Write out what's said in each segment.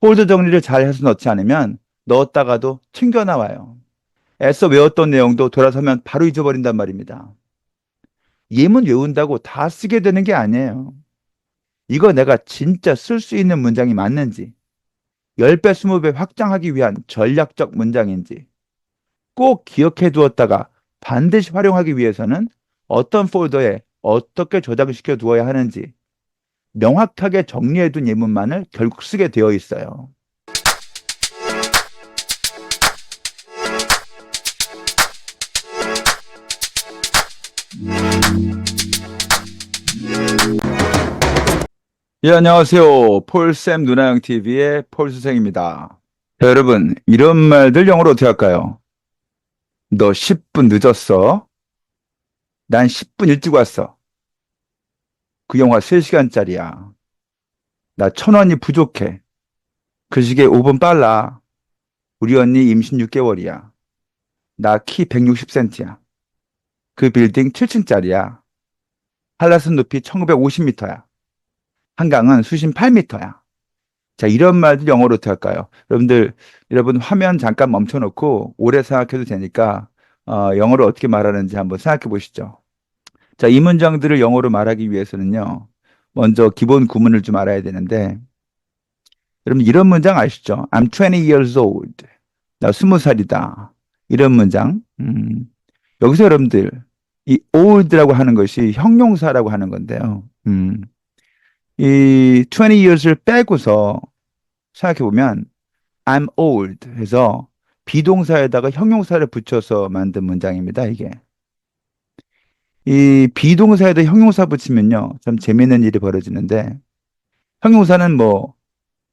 폴더 정리를 잘 해서 넣지 않으면 넣었다가도 튕겨나와요. 애써 외웠던 내용도 돌아서면 바로 잊어버린단 말입니다. 예문 외운다고 다 쓰게 되는 게 아니에요. 이거 내가 진짜 쓸 수 있는 문장이 맞는지, 10배, 20배 확장하기 위한 전략적 문장인지 꼭 기억해 두었다가 반드시 활용하기 위해서는 어떤 폴더에 어떻게 저장시켜 두어야 하는지 명확하게 정리해 둔 예문만을 결국 쓰게 되어 있어요. 예, 안녕하세요. 폴쌤 누나영 TV의 폴수생입니다. 자, 여러분, 이런 말들 영어로 어떻게 할까요? 너 10분 늦었어. 난 10분 일찍 왔어. 그 영화 3시간짜리야. 나 1,000원이 부족해. 그 시계 5분 빨라. 우리 언니 임신 6개월이야. 나 키 160cm야. 그 빌딩 7층짜리야. 한라산 높이 1950m야. 한강은 수심 8m야. 자, 이런 말들 영어로 어떻게 할까요? 여러분 화면 잠깐 멈춰놓고 오래 생각해도 되니까 영어로 어떻게 말하는지 한번 생각해 보시죠. 자, 이 문장들을 영어로 말하기 위해서는요. 먼저 기본 구문을 좀 알아야 되는데 여러분 이런 문장 아시죠? I'm 20 years old. 나 20살이다. 이런 문장. 여기서 여러분들 이 old라고 하는 것이 형용사라고 하는 건데요. 이 20 years를 빼고서 생각해 보면 I'm old 해서 비동사에다가 형용사를 붙여서 만든 문장입니다, 이게. 이 비동사에다 형용사 붙이면요, 좀 재미있는 일이 벌어지는데, 형용사는 뭐,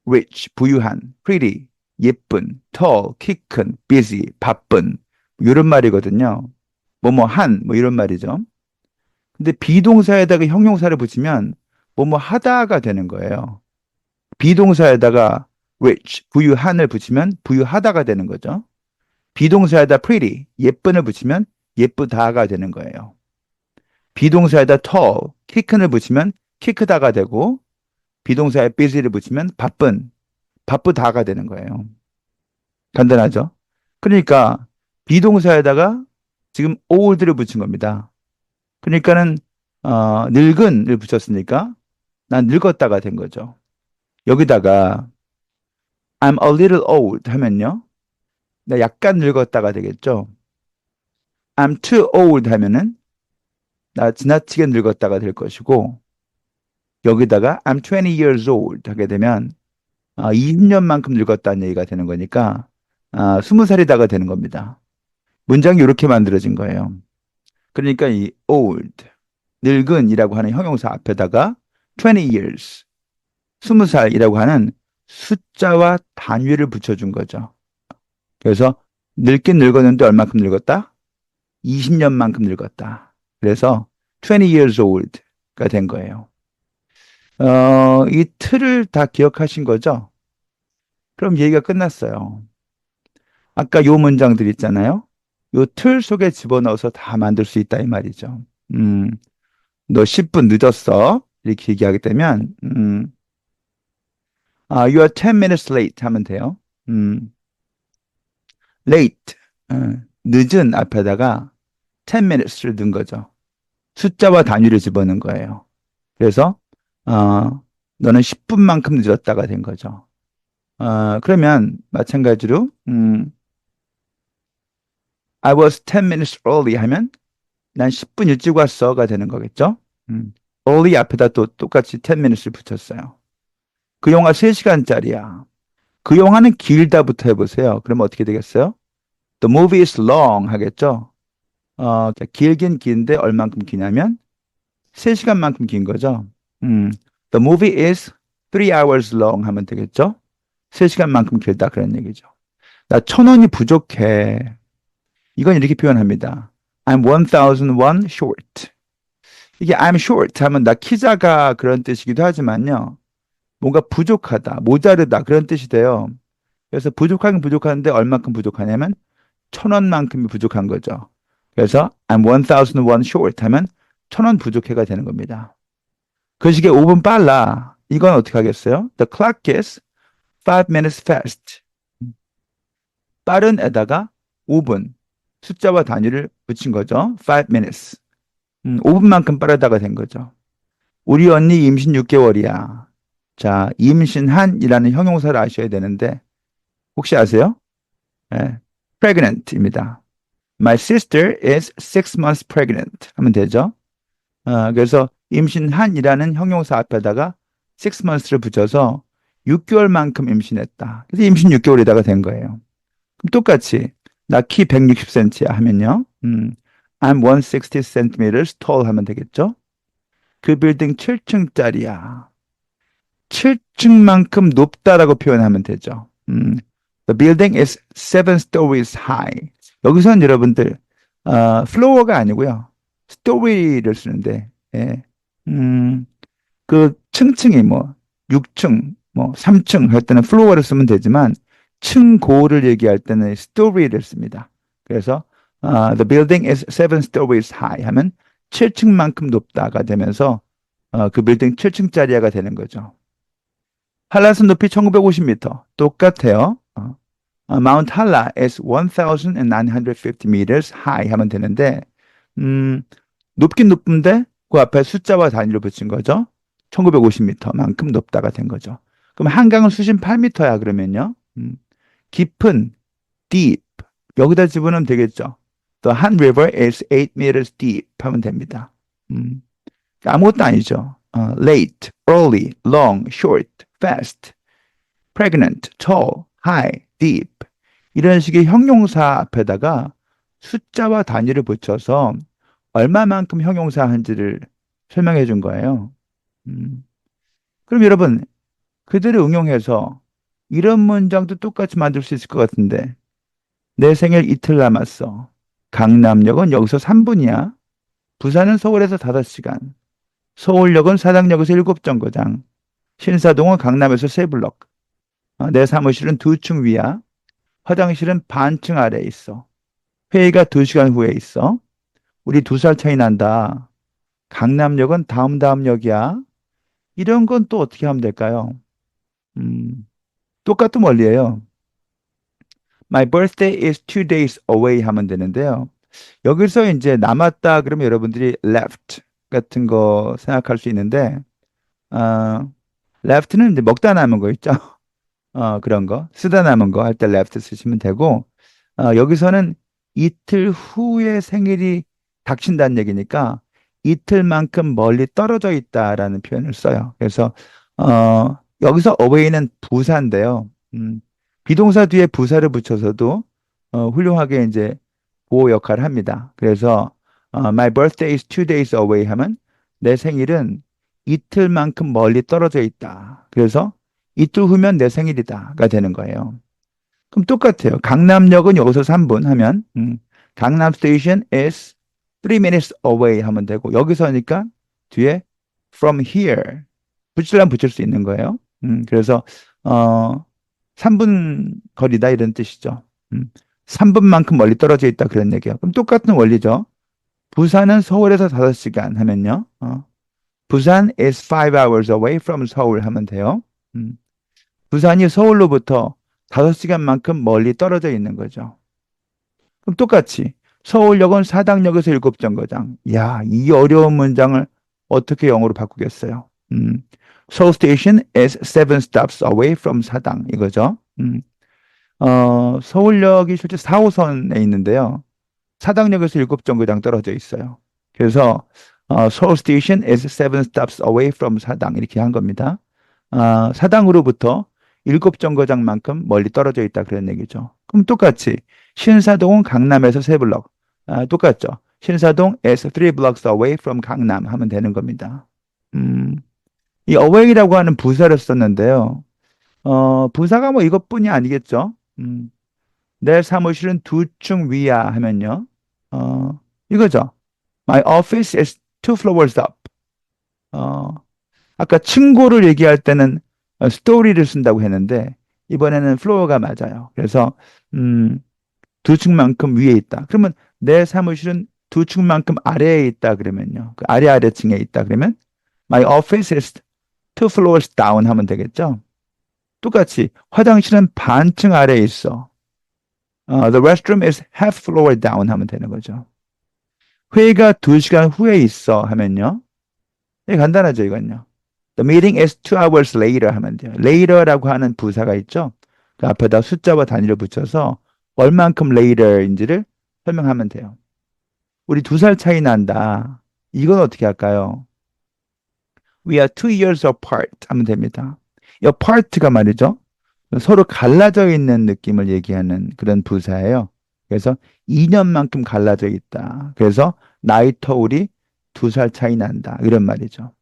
rich, 부유한, pretty, 예쁜, tall, 키 큰, busy, 바쁜, 이런 말이거든요. 뭐뭐한, 뭐 이런 말이죠. 근데 비동사에다가 형용사를 붙이면 뭐뭐 하다가 되는 거예요. 비동사에다가 rich, 부유한을 붙이면 부유하다가 되는 거죠. 비동사에다 pretty, 예쁜을 붙이면 예쁘다가 되는 거예요. 비동사에다 tall, 키 큰을 붙이면 키 크다가 되고, 비동사에 busy를 붙이면 바쁜, 바쁘다가 되는 거예요. 간단하죠? 그러니까 비동사에다가 지금 old를 붙인 겁니다. 그러니까는 늙은을 붙였으니까 난 늙었다가 된 거죠. 여기다가 I'm a little old 하면요. 나 약간 늙었다가 되겠죠. I'm too old 하면은 나 지나치게 늙었다가 될 것이고 여기다가 I'm 20 years old 하게 되면 20년만큼 늙었다는 얘기가 되는 거니까 20살이다가 되는 겁니다. 문장이 이렇게 만들어진 거예요. 그러니까 이 old, 늙은이라고 하는 형용사 앞에다가 20 years, 20살이라고 하는 숫자와 단위를 붙여준 거죠. 그래서 늙긴 늙었는데 얼마큼 늙었다? 20년만큼 늙었다. 그래서 20 years old가 된 거예요. 이 틀을 다 기억하신 거죠? 그럼 얘기가 끝났어요. 아까 요 문장들 있잖아요. 요 틀 속에 집어넣어서 다 만들 수 있다 이 말이죠. 너 10분 늦었어. 이렇게 얘기하게 되면 you are 10 minutes late 하면 돼요. late, 늦은 앞에다가 10 minutes를 넣은 거죠. 숫자와 단위를 집어넣은 거예요. 그래서 너는 10분만큼 늦었다가 된 거죠. 그러면 마찬가지로 I was 10 minutes early 하면 난 10분 일찍 왔어가 되는 거겠죠. early 앞에다 또 똑같이 10 minutes를 붙였어요. 그 영화 3시간짜리야. 그 영화는 길다부터 해보세요. 그러면 어떻게 되겠어요? The movie is long 하겠죠. 길긴 긴데 얼만큼 기냐면 3시간만큼 긴 거죠. The movie is 3 hours long 하면 되겠죠. 3시간만큼 길다 그런 얘기죠. 나 1,000원이 부족해. 이건 이렇게 표현합니다. I'm 1,001 short. 이게 I'm short 하면 나 키 작아 그런 뜻이기도 하지만요. 뭔가 부족하다, 모자르다 그런 뜻이 돼요. 그래서 부족하긴 부족한데 얼마큼 부족하냐면 1,000원만큼이 부족한 거죠. 그래서 I'm 1,001 short 하면 1,000원 부족해가 되는 겁니다. 그 시계 5분 빨라. 이건 어떻게 하겠어요? The clock is 5 minutes fast. 빠른에다가 5분. 숫자와 단위를 붙인 거죠. 5 minutes. 5분만큼 빠르다가 된 거죠. 우리 언니 임신 6개월이야. 자, 임신한이라는 형용사를 아셔야 되는데 혹시 아세요? 예, pregnant입니다. My sister is 6 months pregnant 하면 되죠. 그래서 임신한이라는 형용사 앞에다가 6months를 붙여서 6개월만큼 임신했다. 그래서 임신 6개월에다가 된 거예요. 그럼 똑같이 나 키 160cm야 하면요. I'm 160 centimeters tall 하면 되겠죠. 그 빌딩 7층짜리야. 7층만큼 높다라고 표현하면 되죠. The building is 7 stories high. 여기서는 여러분들 floor가 아니고요. story를 쓰는데 예. 그 층층이 뭐 6층, 뭐 3층 할 때는 floor를 쓰면 되지만 층고를 얘기할 때는 story를 씁니다. 그래서 the building is 7 stories high 하면 7층만큼 높다가 되면서 그 빌딩 7층짜리가 되는 거죠. 한라산 높이 1950m 똑같아요. Mount Halla is 1950 meters high 하면 되는데 높긴 높은데 그 앞에 숫자와 단위를 붙인 거죠. 1950m만큼 높다가 된 거죠. 그럼 한강은 수심 8m야 그러면요. 깊은 deep 여기다 집어넣으면 되겠죠. The Han River is 8 meters deep 하면 됩니다. 아무것도 아니죠. late, early, long, short, fast, pregnant, tall, high, deep 이런 식의 형용사 앞에다가 숫자와 단위를 붙여서 얼마만큼 형용사 한지를 설명해 준 거예요. 그럼 여러분 그대로 응용해서 이런 문장도 똑같이 만들 수 있을 것 같은데 내 생일 이틀 남았어. 강남역은 여기서 3분이야. 부산은 서울에서 5시간. 서울역은 사당역에서 7정거장. 신사동은 강남에서 3블럭. 내 사무실은 2층 위야. 화장실은 반층 아래에 있어. 회의가 2시간 후에 있어. 우리 2살 차이 난다. 강남역은 다음 역이야. 이런 건 또 어떻게 하면 될까요? 똑같은 원리예요. My birthday is 2 days away 하면 되는데요. 여기서 이제 남았다 그러면 여러분들이 left 같은 거 생각할 수 있는데 left는 이제 먹다 남은 거 있죠. 그런 거 쓰다 남은 거 할 때 left 쓰시면 되고 여기서는 이틀 후에 생일이 닥친다는 얘기니까 이틀만큼 멀리 떨어져 있다라는 표현을 써요. 그래서 여기서 away는 부사인데요. 비동사 뒤에 부사를 붙여서도 훌륭하게 이제 보호 역할을 합니다. 그래서 My birthday is 2 days away 하면 내 생일은 이틀만큼 멀리 떨어져 있다. 그래서 이틀 후면 내 생일이다가 되는 거예요. 그럼 똑같아요. 강남역은 여기서 3분 하면 강남 station is 3 minutes away 하면 되고 여기서 하니까 뒤에 from here 붙이려면 붙일 수 있는 거예요. 그래서 3분 거리다 이런 뜻이죠. 3분만큼 멀리 떨어져 있다 그런 얘기예요. 그럼 똑같은 원리죠. 부산은 서울에서 5시간 하면요. 부산 is 5 hours away from 서울 하면 돼요. 부산이 서울로부터 5시간만큼 멀리 떨어져 있는 거죠. 그럼 똑같이 서울역은 사당역에서 7정거장. 야, 이 어려운 문장을 어떻게 영어로 바꾸겠어요? Seoul Station is 7 stops away from 사당 이거죠. 서울역이 실제 4호선에 있는데요. 사당역에서 7정거장 떨어져 있어요. 그래서 Seoul Station is 7 stops away from 사당 이렇게 한 겁니다. 사당으로부터 7정거장만큼 멀리 떨어져 있다 그런 얘기죠. 그럼 똑같이 신사동은 강남에서 3블럭 똑같죠. 신사동 is 3 blocks away from 강남 하면 되는 겁니다. 이 away라고 하는 부사를 썼는데요. 부사가 뭐 이것뿐이 아니겠죠. 내 사무실은 2층 위야 하면요. 이거죠. My office is 2 floors up. 아까 층고를 얘기할 때는 스토리를 쓴다고 했는데 이번에는 플로어가 맞아요. 그래서 2층만큼 위에 있다. 그러면 내 사무실은 2층만큼 아래에 있다 그러면요. 그 아래층에 있다 그러면 My office is 2 floors down 하면 되겠죠. 똑같이 화장실은 반층 아래에 있어. The restroom is half floor down 하면 되는 거죠. 회의가 2시간 후에 있어 하면요. 예, 간단하죠, 이건요. The meeting is 2 hours later 하면 돼요. later라고 하는 부사가 있죠. 그 앞에다 숫자와 단위를 붙여서 얼만큼 later인지를 설명하면 돼요. 우리 2살 차이 난다. 이건 어떻게 할까요? We are 2 years apart 하면 됩니다. apart가 말이죠. 서로 갈라져 있는 느낌을 얘기하는 그런 부사예요. 그래서 2년만큼 갈라져 있다. 그래서 나이 터울이 2살 차이 난다. 이런 말이죠.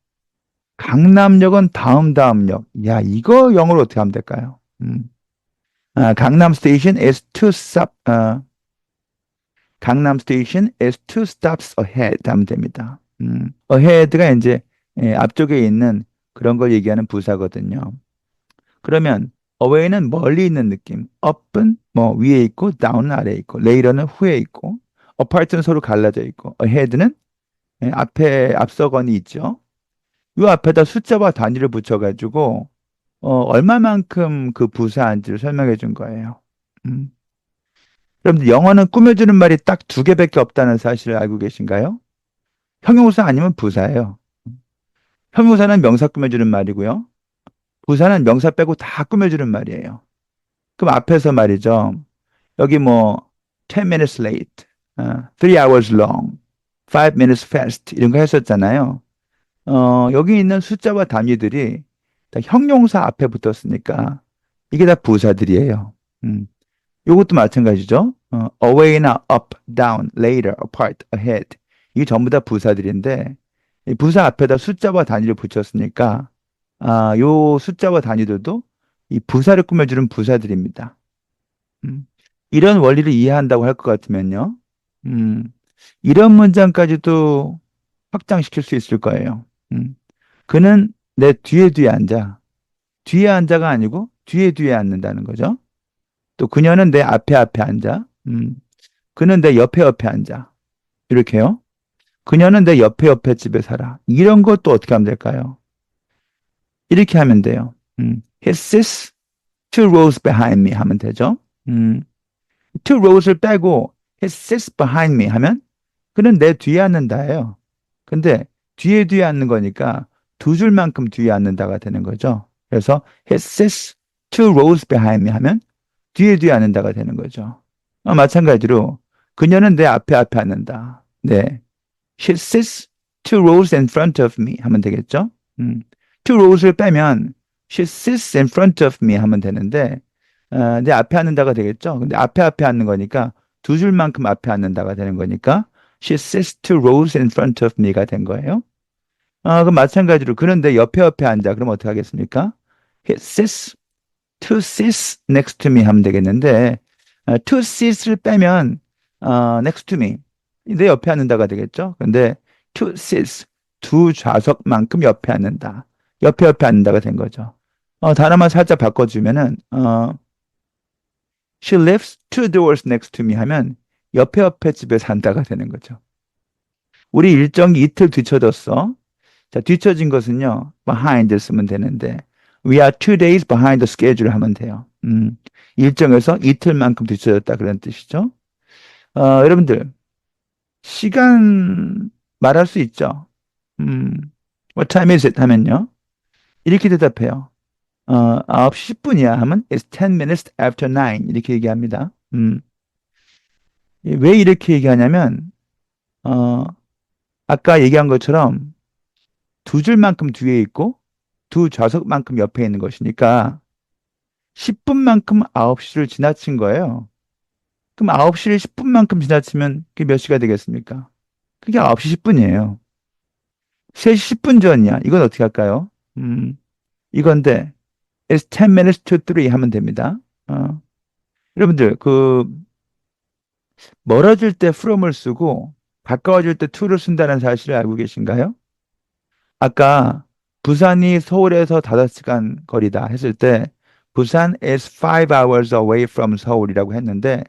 강남역은 다음 역. 야, 이거 영어로 어떻게 하면 될까요? 강남 스테이션 is 강남 스테이션 is two stops ahead 하면 됩니다. ahead가 이제 앞쪽에 있는 그런 걸 얘기하는 부사거든요. 그러면 away는 멀리 있는 느낌. up은 뭐 위에 있고 down은 아래에 있고 later는 후에 있고 apart는 서로 갈라져 있고 ahead는 앞에 앞서건이 있죠. 이 앞에다 숫자와 단위를 붙여가지고 얼마만큼 그 부사인지를 설명해 준 거예요. 음. 여러분들 영어는 꾸며주는 말이 딱 2개밖에 없다는 사실을 알고 계신가요? 형용사 아니면 부사예요. 형용사는 명사 꾸며주는 말이고요. 부사는 명사 빼고 다 꾸며주는 말이에요. 그럼 앞에서 말이죠. 여기 뭐 10 minutes late, 3 hours long, 5 minutes fast 이런 거 했었잖아요. 여기 있는 숫자와 단위들이 다 형용사 앞에 붙었으니까 이게 다 부사들이에요. 음. 이것도 마찬가지죠. away나 up, down, later, apart, ahead. 이게 전부 다 부사들인데 이 부사 앞에다 숫자와 단위를 붙였으니까 요 숫자와 단위들도 이 부사를 꾸며주는 부사들입니다. 음. 이런 원리를 이해한다고 할 것 같으면요. 음. 이런 문장까지도 확장시킬 수 있을 거예요. 그는 내 뒤에 앉아. 뒤에 앉아가 아니고 뒤에 앉는다는 거죠. 또 그녀는 내 앞에 앉아. 그는 내 옆에 앉아. 이렇게요. 그녀는 내 옆에 집에 살아. 이런 것도 어떻게 하면 될까요? 이렇게 하면 돼요. He sits 2 rows behind me 하면 되죠. 2 rows를 빼고 he sits behind me 하면 그는 내 뒤에 앉는다예요. 근데 뒤에 앉는 거니까 2줄만큼 뒤에 앉는다가 되는 거죠. 그래서 he sits 2 rows behind me 하면 뒤에 앉는다가 되는 거죠. 마찬가지로 그녀는 내 앞에 앉는다. 네. She sits 2 rows in front of me 하면 되겠죠. 2rows를 빼면 she sits in front of me 하면 되는데 내 앞에 앉는다가 되겠죠. 근데 앞에 앉는 거니까 2줄만큼 앞에 앉는다가 되는 거니까 she sits 2 rows in front of me가 된 거예요. 그럼 마찬가지로 그는 내 옆에 앉아. 그럼 어떻게 하겠습니까? He sits 2 seats next to me 하면 되겠는데 2 seats를 빼면 next to me 내 옆에 앉는다가 되겠죠. 근데 2 seats 2좌석만큼 옆에 앉는다. 옆에 앉는다가 된 거죠. 단어만 살짝 바꿔주면은 she lives 2 doors next to me 하면 옆에 집에 산다가 되는 거죠. 우리 일정이 이틀 뒤쳐졌어. 자, 뒤쳐진 것은요. behind를 쓰면 되는데 we are 2 days behind the schedule 하면 돼요. 일정에서 이틀만큼 뒤쳐졌다 그런 뜻이죠. 여러분들 시간 말할 수 있죠. What time is it 하면요. 이렇게 대답해요. 9시 10분이야 하면 it's 10 minutes after 9 이렇게 얘기합니다. 왜 이렇게 얘기하냐면 아까 얘기한 것처럼 2줄만큼 뒤에 있고 2좌석만큼 옆에 있는 것이니까 10분만큼 9시를 지나친 거예요. 그럼 9시를 10분만큼 지나치면 그게 몇 시가 되겠습니까? 그게 9시 10분이에요. 3시 10분 전이야. 이건 어떻게 할까요? 이건데 it's 10 minutes to 3 하면 됩니다. 여러분들 멀어질 때 from을 쓰고 가까워질 때 to를 쓴다는 사실을 알고 계신가요? 아까 부산이 서울에서 5시간 거리다 했을 때 부산 is 5 hours away from 서울이라고 했는데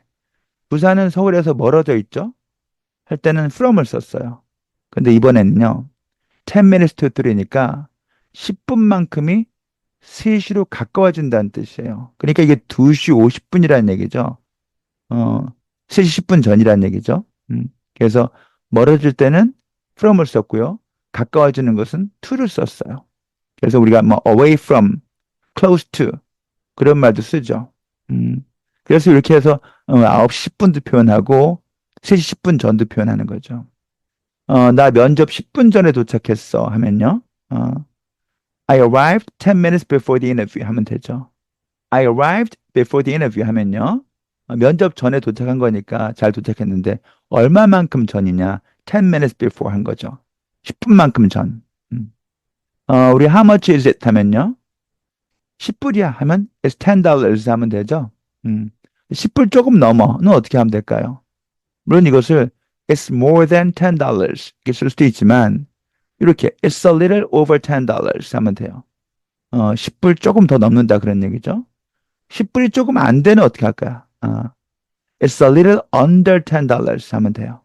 부산은 서울에서 멀어져 있죠? 할 때는 from을 썼어요. 근데 이번에는요. 10 minutes to 3니까 10분만큼이 3시로 가까워진다는 뜻이에요. 그러니까 이게 2시 50분이라는 얘기죠. 어, 3시 10분 전이라는 얘기죠. 그래서 멀어질 때는 from을 썼고요. 가까워지는 것은 to를 썼어요. 그래서 우리가 뭐 away from, close to 그런 말도 쓰죠. 음, 그래서 이렇게 해서 9시 10분도 표현하고 3시 10분 전도 표현하는 거죠. 나 면접 10분 전에 도착했어 하면요. 어, I arrived 10 minutes before the interview 하면 되죠. I arrived before the interview 하면요. 면접 전에 도착한 거니까 잘 도착했는데 얼마만큼 전이냐? 10 minutes before 한 거죠. 10분만큼 전. 음. 우리 how much is it 하면요. 10불이야 하면 it's $10 하면 되죠. 10불 조금 넘어는 어떻게 하면 될까요? 물론 이것을 it's more than $10 이렇게 쓸 수도 있지만 이렇게 it's a little over $10 하면 돼요. 10불 조금 더 넘는다 그런 얘기죠. 10불이 조금 안 되는 어떻게 할까요? It's a little under $10 하면 돼요.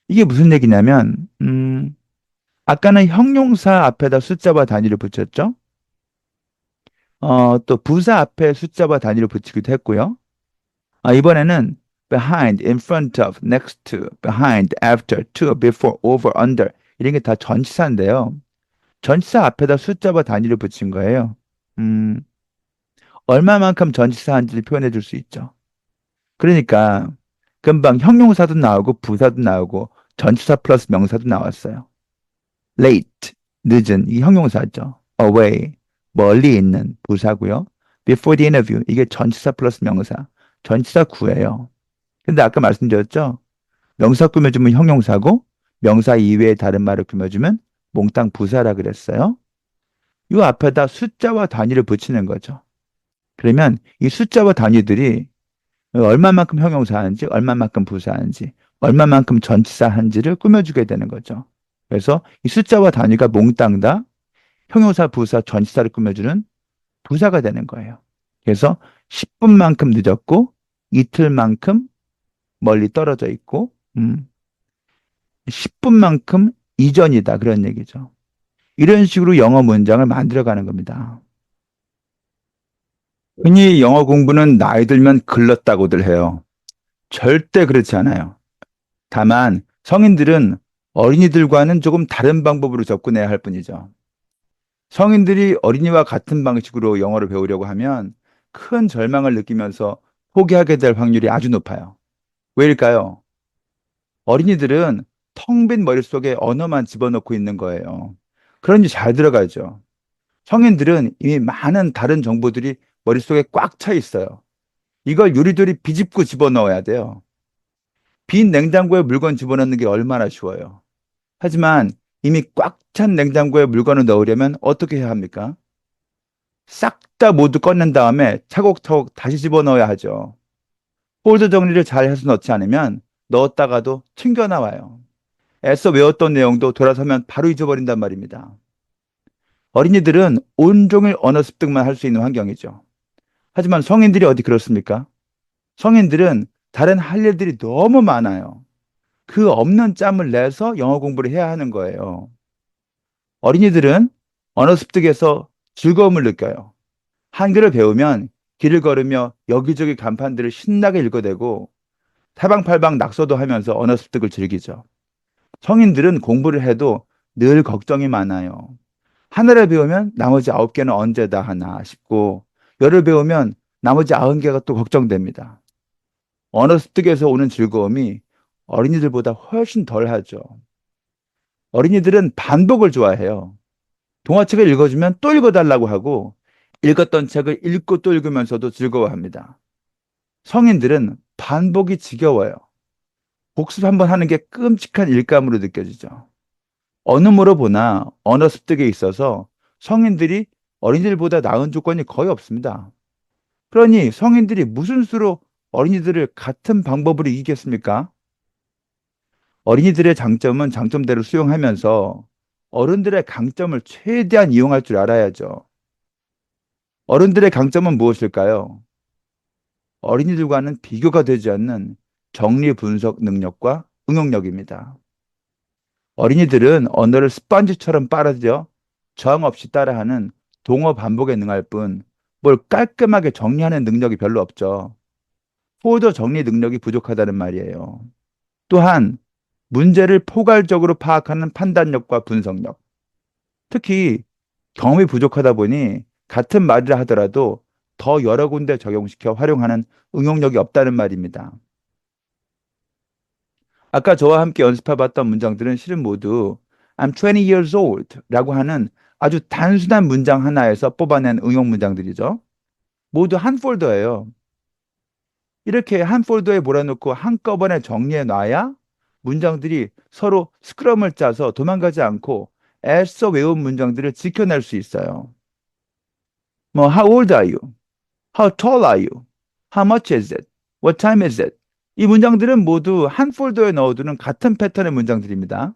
이게 무슨 얘기냐면, 아까는 형용사 앞에다 숫자와 단위를 붙였죠? 또 부사 앞에 숫자와 단위를 붙이기도 했고요. 이번에는 behind, in front of, next to, behind, after, to, before, over, under 이런 게 다 전치사인데요. 전치사 앞에다 숫자와 단위를 붙인 거예요. 음, 얼마만큼 전치사인지를 표현해 줄 수 있죠. 그러니까 금방 형용사도 나오고 부사도 나오고 전치사 플러스 명사도 나왔어요. late, 늦은, 이 형용사죠. away, 멀리 있는 부사고요. before the interview, 이게 전치사 플러스 명사, 전치사 구예요. 근데 아까 말씀드렸죠? 명사 꾸며주면 형용사고 명사 이외의 다른 말을 꾸며주면 몽땅 부사라 그랬어요. 이 앞에다 숫자와 단위를 붙이는 거죠. 그러면 이 숫자와 단위들이 얼마만큼 형용사인지, 얼마만큼 부사인지, 얼마만큼 전치사인지를 꾸며주게 되는 거죠. 그래서 이 숫자와 단위가 몽땅 다 형용사, 부사, 전치사를 꾸며주는 부사가 되는 거예요. 그래서 10분만큼 늦었고, 이틀만큼 멀리 떨어져 있고, 10분만큼 이전이다. 그런 얘기죠. 이런 식으로 영어 문장을 만들어가는 겁니다. 흔히 영어 공부는 나이 들면 글렀다고들 해요. 절대 그렇지 않아요. 다만 성인들은 어린이들과는 조금 다른 방법으로 접근해야 할 뿐이죠. 성인들이 어린이와 같은 방식으로 영어를 배우려고 하면 큰 절망을 느끼면서 포기하게 될 확률이 아주 높아요. 왜일까요? 어린이들은 텅 빈 머릿속에 언어만 집어넣고 있는 거예요. 그러니 잘 들어가죠. 성인들은 이미 많은 다른 정보들이 머릿속에 꽉 차 있어요. 이걸 요리조리 비집고 집어넣어야 돼요. 빈 냉장고에 물건 집어넣는 게 얼마나 쉬워요. 하지만 이미 꽉 찬 냉장고에 물건을 넣으려면 어떻게 해야 합니까? 싹 다 모두 꺼낸 다음에 차곡차곡 다시 집어넣어야 하죠. 폴더 정리를 잘 해서 넣지 않으면 넣었다가도 튕겨나와요. 애써 외웠던 내용도 돌아서면 바로 잊어버린단 말입니다. 어린이들은 온종일 언어 습득만 할 수 있는 환경이죠. 하지만 성인들이 어디 그렇습니까? 성인들은 다른 할 일들이 너무 많아요. 그 없는 짬을 내서 영어 공부를 해야 하는 거예요. 어린이들은 언어 습득에서 즐거움을 느껴요. 한글을 배우면 길을 걸으며 여기저기 간판들을 신나게 읽어대고 사방팔방 낙서도 하면서 언어 습득을 즐기죠. 성인들은 공부를 해도 늘 걱정이 많아요. 하나를 배우면 나머지 9개는 언제 다 하나 싶고 열을 배우면 나머지 90개가 또 걱정됩니다. 언어 습득에서 오는 즐거움이 어린이들보다 훨씬 덜 하죠. 어린이들은 반복을 좋아해요. 동화책을 읽어주면 또 읽어달라고 하고 읽었던 책을 읽고 또 읽으면서도 즐거워합니다. 성인들은 반복이 지겨워요. 복습 한번 하는 게 끔찍한 일감으로 느껴지죠. 어느 뭐로 보나 언어 습득에 있어서 성인들이 어린이들보다 나은 조건이 거의 없습니다. 그러니 성인들이 무슨 수로 어린이들을 같은 방법으로 이기겠습니까? 어린이들의 장점은 장점대로 수용하면서 어른들의 강점을 최대한 이용할 줄 알아야죠. 어른들의 강점은 무엇일까요? 어린이들과는 비교가 되지 않는 정리 분석 능력과 응용력입니다. 어린이들은 언어를 스펀지처럼 빨아들여 저항 없이 따라하는 동어 반복에 능할 뿐 뭘 깔끔하게 정리하는 능력이 별로 없죠. 폴더 정리 능력이 부족하다는 말이에요. 또한 문제를 포괄적으로 파악하는 판단력과 분석력, 특히 경험이 부족하다 보니 같은 말이라 하더라도 더 여러 군데 적용시켜 활용하는 응용력이 없다는 말입니다. 아까 저와 함께 연습해봤던 문장들은 실은 모두 I'm 20 years old 라고 하는 아주 단순한 문장 하나에서 뽑아낸 응용 문장들이죠. 모두 한 폴더예요. 이렇게 한 폴더에 몰아놓고 한꺼번에 정리해 놔야 문장들이 서로 스크럼을 짜서 도망가지 않고 애써 외운 문장들을 지켜낼 수 있어요. 뭐 How old are you? How tall are you? How much is it? What time is it? 이 문장들은 모두 한 폴더에 넣어두는 같은 패턴의 문장들입니다.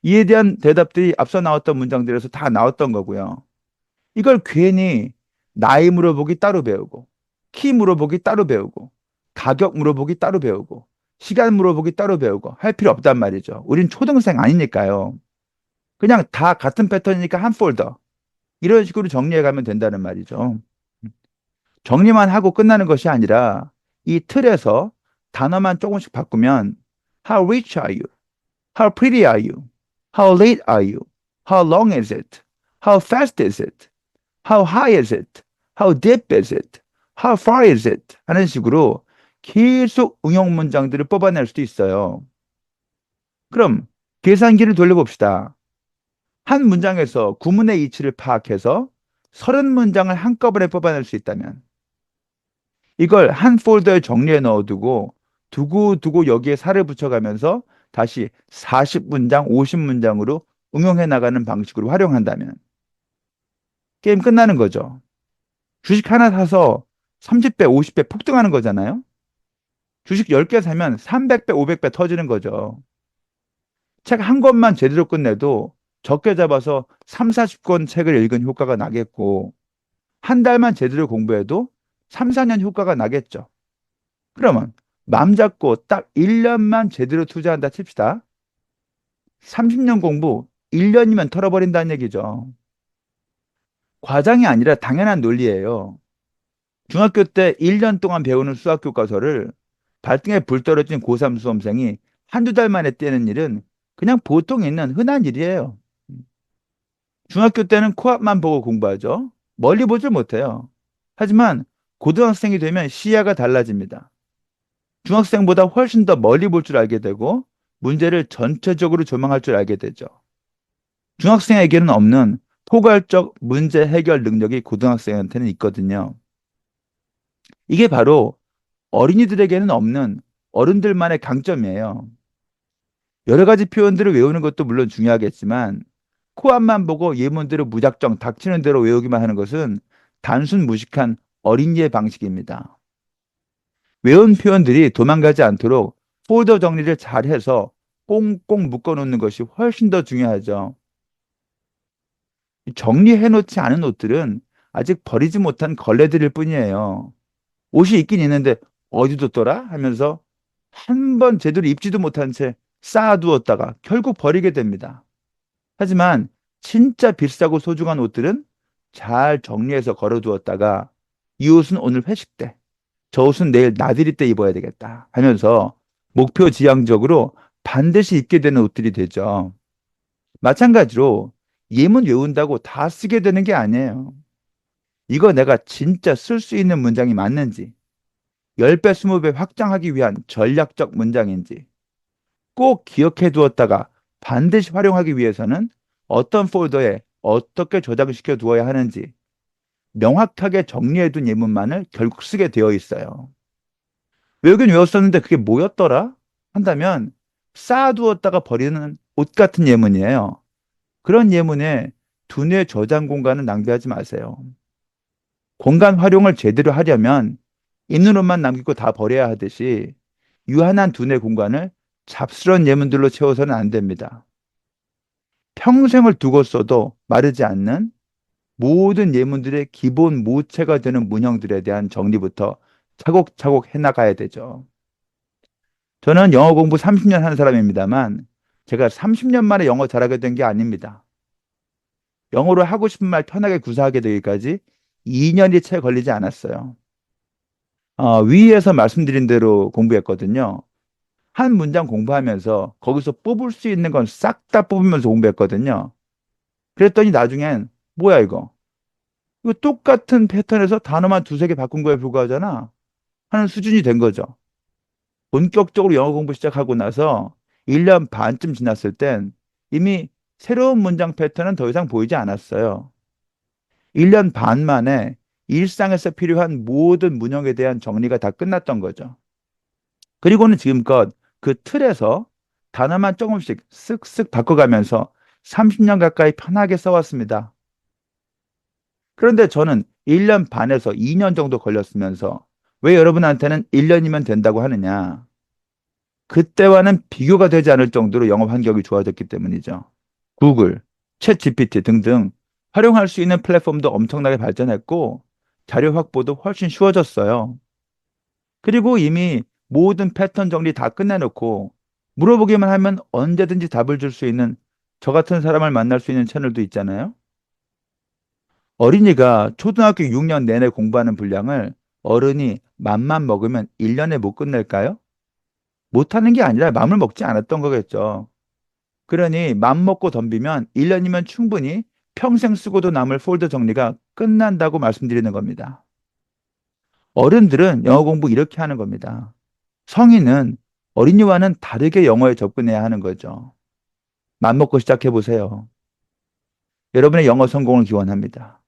이에 대한 대답들이 앞서 나왔던 문장들에서 다 나왔던 거고요. 이걸 괜히 나이 물어보기 따로 배우고, 키 물어보기 따로 배우고, 가격 물어보기 따로 배우고, 시간 물어보기 따로 배우고 할 필요 없단 말이죠. 우린 초등생 아니니까요. 그냥 다 같은 패턴이니까 한 폴더. 이런 식으로 정리해 가면 된다는 말이죠. 정리만 하고 끝나는 것이 아니라 이 틀에서 단어만 조금씩 바꾸면 How rich are you? How pretty are you? How late are you? How long is it? How fast is it? How high is it? How deep is it? How far is it? 하는 식으로 계속 응용 문장들을 뽑아낼 수도 있어요. 그럼 계산기를 돌려봅시다. 한 문장에서 구문의 이치를 파악해서 30문장을 한꺼번에 뽑아낼 수 있다면 이걸 한 폴더에 정리해 넣어두고 두고두고 여기에 살을 붙여가면서 다시 40문장, 50문장으로 응용해 나가는 방식으로 활용한다면 게임 끝나는 거죠. 주식 하나 사서 30배, 50배 폭등하는 거잖아요. 주식 10개 사면 300배, 500배 터지는 거죠. 책 한 권만 제대로 끝내도 적게 잡아서 3, 40권 책을 읽은 효과가 나겠고 한 달만 제대로 공부해도 3, 4년 효과가 나겠죠. 그러면 맘 잡고 딱 1년만 제대로 투자한다 칩시다. 30년 공부 1년이면 털어버린다는 얘기죠. 과장이 아니라 당연한 논리예요. 중학교 때 1년 동안 배우는 수학 교과서를 발등에 불 떨어진 고3 수험생이 한두 달 만에 떼는 일은 그냥 보통 있는 흔한 일이에요. 중학교 때는 코앞만 보고 공부하죠. 멀리 보질 못해요. 하지만 고등학생이 되면 시야가 달라집니다. 중학생보다 훨씬 더 멀리 볼 줄 알게 되고 문제를 전체적으로 조망할 줄 알게 되죠. 중학생에게는 없는 포괄적 문제 해결 능력이 고등학생한테는 있거든요. 이게 바로 어린이들에게는 없는 어른들만의 강점이에요. 여러 가지 표현들을 외우는 것도 물론 중요하겠지만 코앞만 보고 예문대로 무작정 닥치는 대로 외우기만 하는 것은 단순 무식한 어린이의 방식입니다. 외운 표현들이 도망가지 않도록 폴더 정리를 잘 해서 꽁꽁 묶어놓는 것이 훨씬 더 중요하죠. 정리해놓지 않은 옷들은 아직 버리지 못한 걸레들일 뿐이에요. 옷이 있긴 있는데 어디 뒀더라 하면서 한 번 제대로 입지도 못한 채 쌓아두었다가 결국 버리게 됩니다. 하지만 진짜 비싸고 소중한 옷들은 잘 정리해서 걸어두었다가 이 옷은 오늘 회식 때, 저 옷은 내일 나들이 때 입어야 되겠다 하면서 목표 지향적으로 반드시 입게 되는 옷들이 되죠. 마찬가지로 예문 외운다고 다 쓰게 되는 게 아니에요. 이거 내가 진짜 쓸 수 있는 문장이 맞는지, 10배, 20배 확장하기 위한 전략적 문장인지 꼭 기억해 두었다가 반드시 활용하기 위해서는 어떤 폴더에 어떻게 저장시켜 두어야 하는지 명확하게 정리해 둔 예문만을 결국 쓰게 되어 있어요. 외우긴 외웠었는데 그게 뭐였더라? 한다면 쌓아두었다가 버리는 옷 같은 예문이에요. 그런 예문에 두뇌 저장 공간을 낭비하지 마세요. 공간 활용을 제대로 하려면 있는 옷만 남기고 다 버려야 하듯이 유한한 두뇌 공간을 잡스러운 예문들로 채워서는 안 됩니다. 평생을 두고 써도 마르지 않는 모든 예문들의 기본 모체가 되는 문형들에 대한 정리부터 차곡차곡 해나가야 되죠. 저는 영어 공부 30년 한 사람입니다만 제가 30년 만에 영어 잘하게 된 게 아닙니다. 영어로 하고 싶은 말 편하게 구사하게 되기까지 2년이 채 걸리지 않았어요. 위에서 말씀드린 대로 공부했거든요. 한 문장 공부하면서 거기서 뽑을 수 있는 건 싹 다 뽑으면서 공부했거든요. 그랬더니 나중엔 뭐야 이거? 이거 똑같은 패턴에서 단어만 두세 개 바꾼 거에 불과하잖아. 하는 수준이 된 거죠. 본격적으로 영어 공부 시작하고 나서 1년 반쯤 지났을 땐 이미 새로운 문장 패턴은 더 이상 보이지 않았어요. 1년 반 만에 일상에서 필요한 모든 문형에 대한 정리가 다 끝났던 거죠. 그리고는 지금껏 그 틀에서 단어만 조금씩 쓱쓱 바꿔가면서 30년 가까이 편하게 써왔습니다. 그런데 저는 1년 반에서 2년 정도 걸렸으면서 왜 여러분한테는 1년이면 된다고 하느냐? 그때와는 비교가 되지 않을 정도로 영업 환경이 좋아졌기 때문이죠. 구글, 챗 GPT 등등 활용할 수 있는 플랫폼도 엄청나게 발전했고 자료 확보도 훨씬 쉬워졌어요. 그리고 이미 모든 패턴 정리 다 끝내놓고 물어보기만 하면 언제든지 답을 줄 수 있는 저 같은 사람을 만날 수 있는 채널도 있잖아요. 어린이가 초등학교 6년 내내 공부하는 분량을 어른이 맘만 먹으면 1년에 못 끝낼까요? 못하는 게 아니라 맘을 먹지 않았던 거겠죠. 그러니 맘 먹고 덤비면 1년이면 충분히 평생 쓰고도 남을 폴더 정리가 끝난다고 말씀드리는 겁니다. 어른들은 영어 공부 이렇게 하는 겁니다. 성인은 어린이와는 다르게 영어에 접근해야 하는 거죠. 맘 먹고 시작해 보세요. 여러분의 영어 성공을 기원합니다.